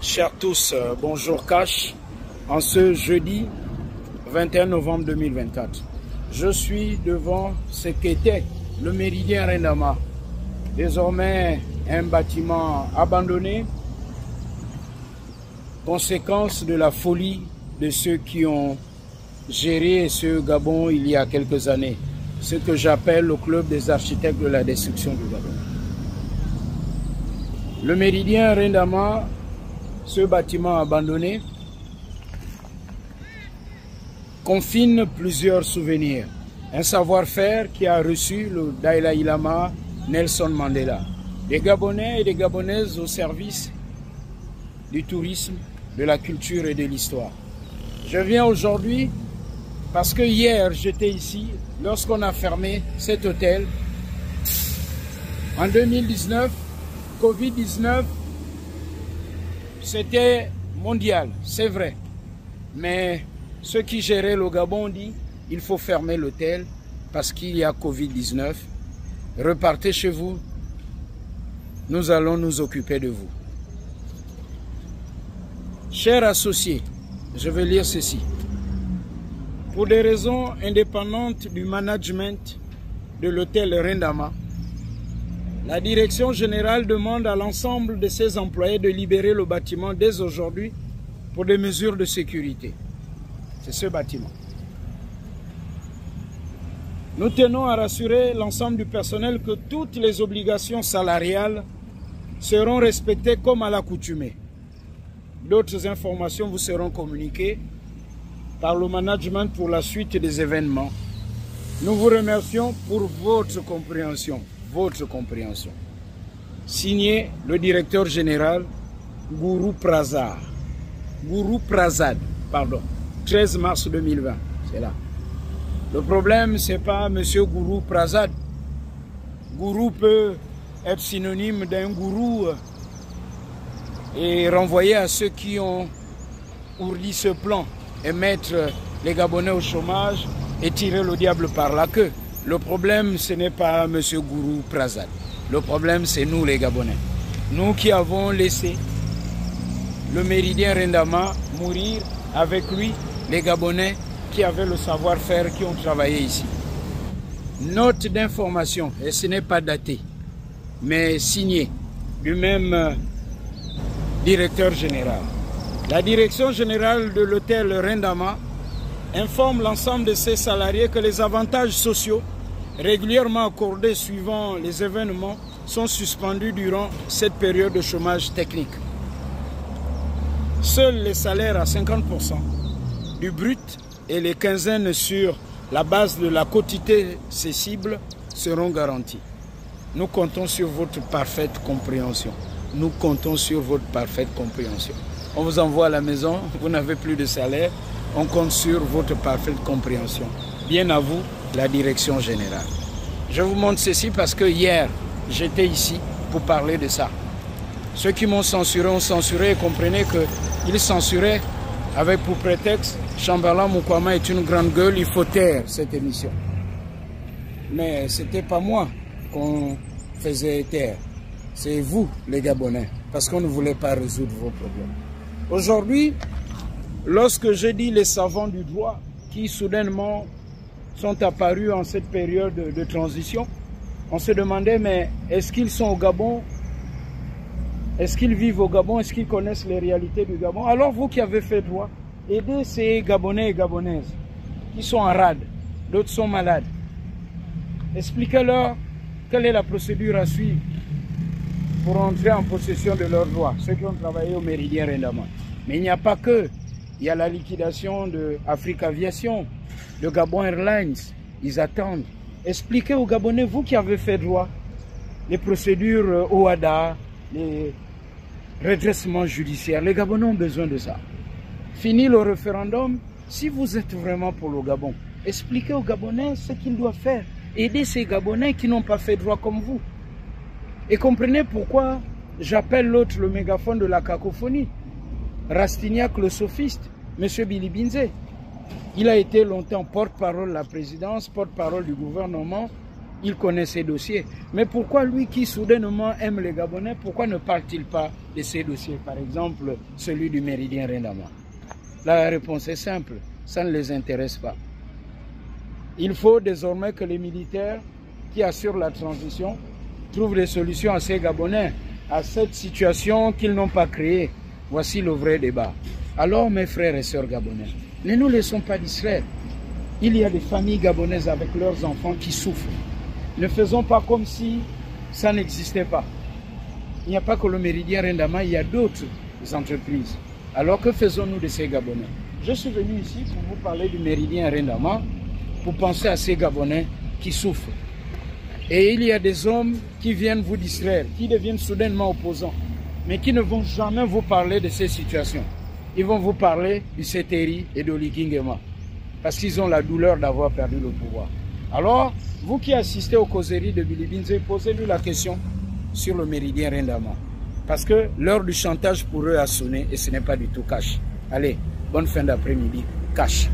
Chers tous, bonjour Cash. En ce jeudi 21 novembre 2024, je suis devant ce qu'était le Méridien Rendama. Désormais un bâtiment abandonné, conséquence de la folie de ceux qui ont géré ce Gabon il y a quelques années. Ce que j'appelle le club des architectes de la destruction du Gabon. Le Méridien Rendama, ce bâtiment abandonné, confine plusieurs souvenirs. Un savoir-faire qui a reçu le Dalai Lama Nelson Mandela. Des Gabonais et des Gabonaises au service du tourisme, de la culture et de l'histoire. Je viens aujourd'hui parce que hier j'étais ici lorsqu'on a fermé cet hôtel. En 2019, Covid-19, c'était mondial, c'est vrai. Mais ceux qui géraient le Gabon disent il faut fermer l'hôtel parce qu'il y a Covid-19. Repartez chez vous, nous allons nous occuper de vous. Chers associés, je vais lire ceci. Pour des raisons indépendantes du management de l'hôtel Rendama, la direction générale demande à l'ensemble de ses employés de libérer le bâtiment dès aujourd'hui pour des mesures de sécurité. C'est ce bâtiment. Nous tenons à rassurer l'ensemble du personnel que toutes les obligations salariales seront respectées comme à l'accoutumée. D'autres informations vous seront communiquées par le management pour la suite des événements. Nous vous remercions pour votre compréhension. Signé le directeur général Guru Prasad, 13 mars 2020, c'est là. Le problème, ce n'est pas M. Guru Prasad. Gourou peut être synonyme d'un gourou et renvoyer à ceux qui ont ourdi ce plan et mettre les Gabonais au chômage et tirer le diable par la queue. Le problème, ce n'est pas M. Guru Prasad. Le problème, c'est nous les Gabonais. Nous qui avons laissé le Méridien Rendama mourir, avec lui les Gabonais qui avaient le savoir-faire, qui ont travaillé ici. Note d'information, et ce n'est pas daté, mais signé du même directeur général. La direction générale de l'hôtel Rendama informe l'ensemble de ses salariés que les avantages sociaux régulièrement accordés suivant les événements sont suspendus durant cette période de chômage technique. Seuls les salaires à 50% du brut et les quinzaines sur la base de la quotité cessible seront garantis. Nous comptons sur votre parfaite compréhension. Nous comptons sur votre parfaite compréhension. On vous envoie à la maison, vous n'avez plus de salaire, on compte sur votre parfaite compréhension. Bien à vous, la direction générale. Je vous montre ceci parce que hier, j'étais ici pour parler de ça. Ceux qui m'ont censuré ont censuré et comprenez qu'ils censuraient avec pour prétexte Chamberlain Mukwama est une grande gueule, il faut taire cette émission. Mais ce n'était pas moi qu'on faisait taire. C'est vous, les Gabonais, parce qu'on ne voulait pas résoudre vos problèmes. Aujourd'hui, lorsque j'ai dit les savants du droit qui soudainement sont apparus en cette période de transition, on se demandait, mais est-ce qu'ils sont au Gabon? Est-ce qu'ils vivent au Gabon? Est-ce qu'ils connaissent les réalités du Gabon? Alors vous qui avez fait droit, aidez ces Gabonais et Gabonaises qui sont en rade, d'autres sont malades. Expliquez-leur quelle est la procédure à suivre pour entrer en possession de leurs droits, ceux qui ont travaillé au Méridien Rendama. Mais il n'y a pas que. Il y a la liquidation de Africa Aviation, de Gabon Airlines. Ils attendent. Expliquez aux Gabonais, vous qui avez fait droit, les procédures OADA, les redressements judiciaires. Les Gabonais ont besoin de ça. Fini le référendum. Si vous êtes vraiment pour le Gabon, expliquez aux Gabonais ce qu'ils doivent faire. Aidez ces Gabonais qui n'ont pas fait droit comme vous. Et comprenez pourquoi j'appelle l'autre le mégaphone de la cacophonie. Rastignac, le sophiste, M. Billy Binze. Il a été longtemps porte-parole de la présidence, porte-parole du gouvernement, Il connaît ses dossiers. Mais pourquoi lui qui soudainement aime les Gabonais, pourquoi ne parle-t-il pas de ces dossiers? Par exemple, celui du méridien Rendama. La réponse est simple, ça ne les intéresse pas. Il faut désormais que les militaires qui assurent la transition trouvent des solutions à ces Gabonais, à cette situation qu'ils n'ont pas créée. Voici le vrai débat. Alors, mes frères et sœurs gabonais, ne nous laissons pas distraire. Il y a des familles gabonaises avec leurs enfants qui souffrent. Ne faisons pas comme si ça n'existait pas. Il n'y a pas que le méridien Rendama, il y a d'autres entreprises. Alors, que faisons-nous de ces Gabonais? Je suis venu ici pour vous parler du méridien Rendama, pour penser à ces Gabonais qui souffrent. Et il y a des hommes qui viennent vous distraire, qui deviennent soudainement opposants, mais qui ne vont jamais vous parler de ces situations. Ils vont vous parler du Seteri et de l'Ikingema, parce qu'ils ont la douleur d'avoir perdu le pouvoir. Alors, vous qui assistez aux causeries de Billy Binze, posez-lui la question sur le méridien Rendama. Parce que l'heure du chantage pour eux a sonné et ce n'est pas du tout cash. Allez, bonne fin d'après-midi, cash.